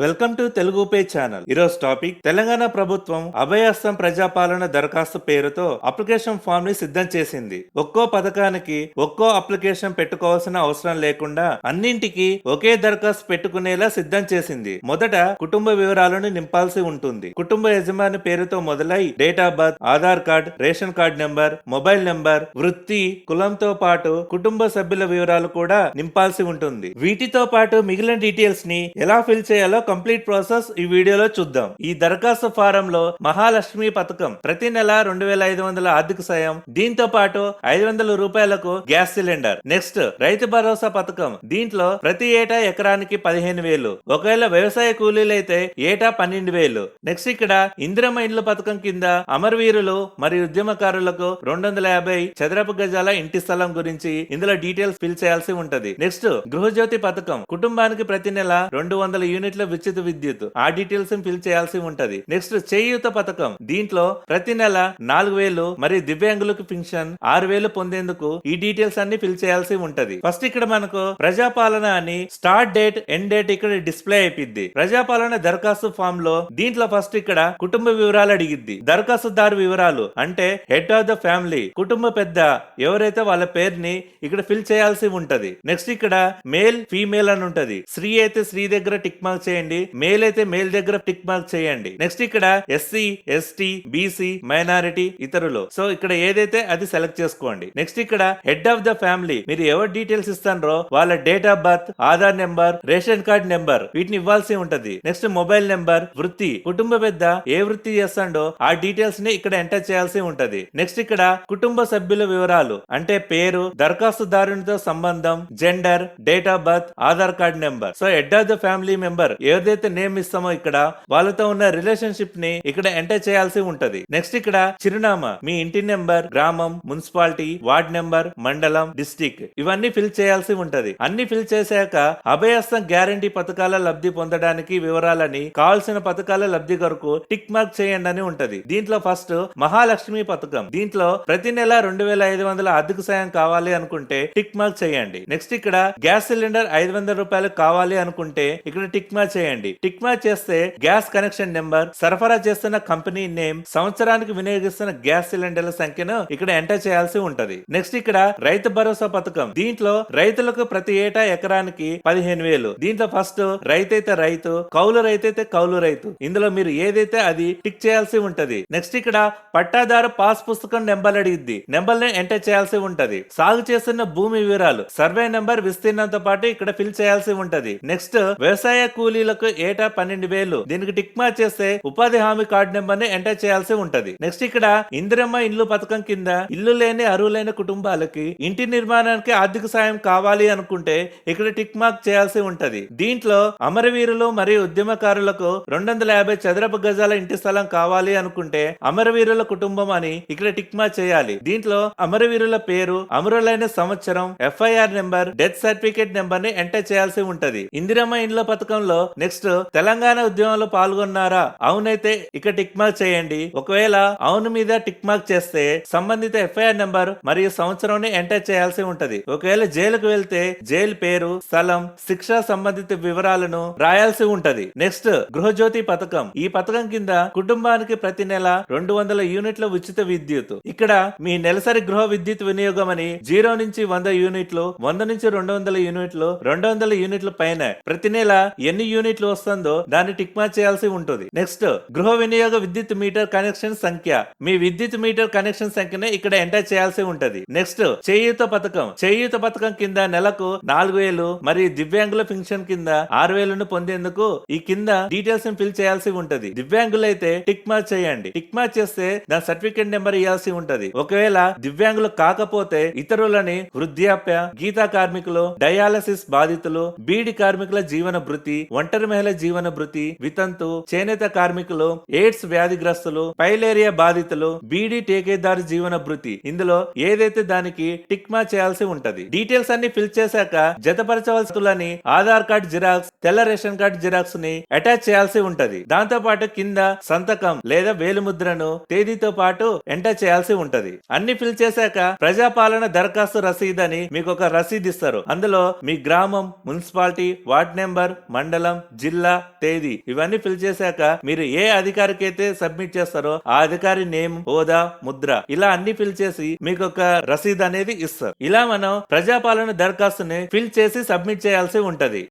Welcome to Telugu pay channel. ఈరోజు topic Telangana ప్రభుత్వం అభయహస్తం ప్రజాపాలన దరఖాస్తు పేరుతో అప్లికేషన్ ఫామ్ ని సిద్ధం చేసింది. ఒక్కో పథకానికి ఒక్కో అప్లికేషన్ పెట్టుకోవాల్సిన అవసరం లేకుండా అన్నింటికి ఒకే దరఖాస్తు పెట్టుకునేలా సిద్ధం చేసింది. మొదట కుటుంబ వివరాలను నింపాల్సి ఉంటుంది. కుటుంబ యజమాని పేరుతో మొదలై date of birth, Aadhaar card, ration card number, mobile number, వృత్తి, కులంతో పాటు కుటుంబ సభ్యుల వివరాలు కూడా నింపాల్సి ఉంటుంది. వీటితో పాటు మిగిలిన డీటెయిల్స్ ని ఎలా ఫిల్ చేయాలో కంప్లీట్ ప్రాసెస్ ఈ వీడియోలో చూద్దాం. ఈ దరఖాస్తు ఫారం లో మహాలక్ష్మి పథకం, ప్రతి నెల 2500 ఆర్థిక సాయం, దీంతో పాటు 500 రూపాయలకు gas cylinder. Next Rythu Bharosa పథకం, దీంట్లో ప్రతి ఏటా ఎకరానికి 15,000, ఒకవేళ వ్యవసాయ కూలీలైతే ఏటా 12,000. నెక్స్ట్ ఇక్కడ ఇందిరమ్మ ఇండ్ల పథకం కింద అమరవీరులు మరియు ఉద్యమకారులకు 250 చదరపు గజాల ఇంటి స్థలం గురించి ఇందులో డీటెయిల్స్ ఫిల్ చేయాల్సి ఉంటది. నెక్స్ట్ గృహజ్యోతి పథకం, కుటుంబానికి ప్రతి నెల 200 యూనిట్ల ఉచిత విద్యుత్, ఆ డీటెయిల్స్ ఫిల్ చేయాల్సి ఉంటది. నెక్స్ట్ చేయూత పథకం, దీంట్లో ప్రతి నెల 4,000 మరియు దివ్యాంగులకు పెన్షన్ 6,000 పొందేందుకు ఈ డీటెయిల్స్ అన్ని ఫిల్ చేయాల్సి ఉంటది. ఫస్ట్ ఇక్కడ మనకు ప్రజాపాలన అని స్టార్ట్ డేట్, ఎండ్ డేట్ ఇక్కడ డిస్ప్లే అయిపోద్ది. ప్రజాపాలన దరఖాస్తు ఫామ్ లో దీంట్లో ఫస్ట్ ఇక్కడ కుటుంబ వివరాలు అడిగిద్ది. దరఖాస్తుదారు వివరాలు అంటే హెడ్ ఆఫ్ ద ఫ్యామిలీ, కుటుంబ పెద్ద ఎవరైతే వాళ్ళ పేరుని ఇక్కడ ఫిల్ చేయాల్సి ఉంటది. నెక్స్ట్ ఇక్కడ మేల్, ఫీమేల్ అని ఉంటది. స్త్రీ అయితే స్త్రీ దగ్గర టిక్ మార్క్ చేయండి, మేల్ అయితే మేల్ దగ్గర టిక్ మార్క్ చేయండి. నెక్స్ట్ ఇక్కడ ఎస్సీ, ఎస్టీ, బీసీ, మైనారిటీ, ఇతరులు, సో ఇక్కడ ఏదైతే అది సెలెక్ట్ చేసుకోండి. నెక్స్ట్ ఇక్కడ హెడ్ ఆఫ్ ద ఫ్యామిలీ, మీరు ఎవరు డీటెయిల్స్ ఇస్తారో వాళ్ళ date of birth, Aadhaar number, ration card number వీటిని ఇవ్వాల్సి ఉంటది. నెక్స్ట్ మొబైల్ నెంబర్, వృత్తి, కుటుంబ పెద్ద ఏ వృత్తి చేస్తాడో ఆ డీటెయిల్స్ ని ఇక్కడ ఎంటర్ చేయాల్సి ఉంటది. నెక్స్ట్ ఇక్కడ కుటుంబ సభ్యుల వివరాలు అంటే పేరు, దరఖాస్తుదారునితో సంబంధం, gender, date of birth, Aadhaar card number. So head of the family member ఏదైతే నేమ్ ఇస్తామో ఇక్కడ వాళ్ళతో ఉన్న రిలేషన్షిప్ ని ఇక్కడ ఎంటర్ చేయాల్సి ఉంటది. నెక్స్ట్ ఇక్కడ చిరునామా, మీ ఇంటి నెంబర్, గ్రామం, మున్సిపాలిటీ, వార్డ్ నెంబర్, మండలం, డిస్టిక్ ఇవన్నీ ఫిల్ చేయాల్సి ఉంటది. అన్ని ఫిల్ చేశాక అభయహస్తం గ్యారంటీ పథకాల లబ్ధి పొందడానికి వివరాలని కావాల్సిన పథకాల లబ్ధి కొరకు టిక్ మార్క్ చేయండి అని ఉంటది. దీంట్లో ఫస్ట్ మహాలక్ష్మి పథకం, దీంట్లో ప్రతి నెల 2,500 ఆర్థిక సాయం కావాలి అనుకుంటే టిక్ మార్క్ చేయండి. నెక్స్ట్ ఇక్కడ గ్యాస్ సిలిండర్ 500 రూపాయలు కావాలి అనుకుంటే ఇక్కడ టిక్ మార్క్ చేయండి. టిక్ మార్క్ చేస్తే గ్యాస్ కనెక్షన్ నెంబర్, సరఫరా చేస్తున్న కంపెనీ నేమ్, సంవత్సరానికి వినియోగిస్తున్న గ్యాస్ సిలిండర్ల సంఖ్యను ఇక్కడ ఎంటర్ చేయాల్సి ఉంటది. నెక్స్ట్ ఇక్కడ రైతు భరోసా పథకం, దీంట్లో రైతులకు ప్రతి ఏటా ఎకరానికి 15,000. దీంట్లో ఫస్ట్ రైతైతే రైతు, కౌలు రైతైతే కౌలు రైతు, ఇందులో మీరు ఏదైతే అది టిక్ చేయాల్సి ఉంటది. నెక్స్ట్ ఇక్కడ పట్టాదారు పాస్ పుస్తకం నెంబర్ అడిగిద్ది, నెంబర్ ని ఎంటర్ చేయాల్సి ఉంటది. సాగు చేస్తున్న భూమి వివరాలు, సర్వే నెంబర్, విస్తీర్ణంతో పాటు ఇక్కడ ఫిల్ చేయాల్సి ఉంటది. నెక్స్ట్ వ్యవసాయ కూలీలకు ఏటా 12,000, దీనికి టిక్ మార్క్ చేస్తే ఉపాధి హామీ కార్డు నెంబర్ ని ఎంటర్ చేయాల్సి ఉంటది. నెక్స్ట్ ఇక్కడ ఇందిరమ్మ ఇండ్లు పథకం కింద ఇల్లు లేని అర్హులైన కుటుంబాలకి ఇంటి నిర్మాణానికి ఆర్థిక సాయం కావాలి అనుకుంటే ఇక్కడ టిక్ మార్క్ చేయాల్సి ఉంటది. దీంట్లో అమరవీరులు మరియు ఉద్యమకారులకు 250 చదరపు గజాల ఇంటి స్థలం కావాలి అనుకుంటే అమరవీరుల కుటుంబం అని ఇక్కడ టిక్ మార్క్ చేయాలి. దీంట్లో అమరవీరుల పేరు, అమరులైన సంవత్సరం, FIR number, death certificate number ని ఎంటర్ చేయాల్సి ఉంటది. ఇందిరమ్మ ఇండ్ల పథకంలో నెక్స్ట్ తెలంగాణ ఉద్యమంలో పాల్గొన్నారా, అవునైతే ఇక టిక్ మార్క్ చేయండి. ఒకవేళ అవును మీద టిక్ మార్క్ చేస్తే సంబంధిత FIR నెంబర్ మరియు సంవత్సరం ఎంటర్ చేయాల్సి ఉంటది. ఒకవేళ జైలుకు వెళ్తే జైలు పేరు, స్థలం, శిక్ష సంబంధిత వివరాలను రాయాల్సి ఉంటది. నెక్స్ట్ గృహజ్యోతి పథకం, ఈ పథకం కింద కుటుంబానికి ప్రతి నెల 200 యూనిట్ల ఉచిత విద్యుత్. ఇక్కడ మీ నెలసరి గృహ విద్యుత్ వినియోగం అని 0 నుంచి 100 యూనిట్లు, 100 నుంచి 200 యూనిట్లు, 200 యూనిట్ల పైన ప్రతి నెల ఎన్ని యూనిట్లు వస్తుందో దాన్ని టిక్ మార్క్ చేయాల్సి ఉంటుంది. నెక్స్ట్ గృహ వినియోగ విద్యుత్ మీటర్ కనెక్షన్ సంఖ్య, మీ విద్యుత్ మీటర్ కనెక్షన్ సంఖ్యనే ఇక్కడ ఎంటర్ చేయాల్సి ఉంటది. నెక్స్ట్ చేయూత పథకం, చేయూత పథకం కింద నెలకు 4,000 మరియు దివ్యాంగుల పెన్షన్ కింద 6,000 పొందేందుకు ఈ కింద డీటెయిల్స్ ఫిల్ చేయాల్సి ఉంటది. దివ్యాంగులైతే టిక్ మార్క్ చేయండి. టిక్ మార్క్ చేస్తే దాని సర్టిఫికేట్ నెంబర్ ఇవ్వాల్సి ఉంటది. ఒకవేళ దివ్యాంగులు కాకపోతే ఇతరులని వృద్ధాప్య, గీతా కార్మికులు, డయాలసిస్ బాధితులు, బీడి కార్మికుల జీవన భృతి, ఒంటరి మహిళ జీవన భృతి, వితంతు, చేనేత కార్మికులు, ఎయిడ్స్ వ్యాధిగ్రస్తులు, పైలేరియా బాధితులు, బీడీ టేకేదారు జీవన భృతి, ఇందులో ఏదైతే దానికి టిక్ మార్క్ చేయాల్సి ఉంటది. డీటెయిల్స్ అన్ని ఫిల్ చేశాక జతపరచవలసిని ఆధార్ కార్డ్ జిరాక్స్, తెల్ల రేషన్ కార్డ్ జిరాక్స్ ని అటాచ్ చేయాల్సి ఉంటది. దాంతో పాటు కింద సంతకం లేదా వేలిముద్రను తేదీతో పాటు ఎంటర్ చేయాల్సి ఉంటది. అన్ని ఫిల్ చేశాక ప్రజాపాలన దరఖాస్తు రసీదు అని మీకు ఒక రసీదు ఇస్తారు. అందులో మీ గ్రామం, మున్సిపాలిటీ, వార్డ్ నెంబర్, మండలం, జిల్లా, తేదీ ఇవన్నీ ఫిల్ చేశాక మీరు ఏ అధికారికి అయితే సబ్మిట్ చేస్తారో ఆ అధికారి నేమ్, హోదా, ముద్ర ఇలా అన్ని ఫిల్ చేసి మీకు ఒక రసీదు అనేది ఇస్తారు. ఇలా మనం ప్రజాపాలన దరఖాస్తుని ఫిల్ చేసి సబ్మిట్ చేయాల్సి ఉంటది.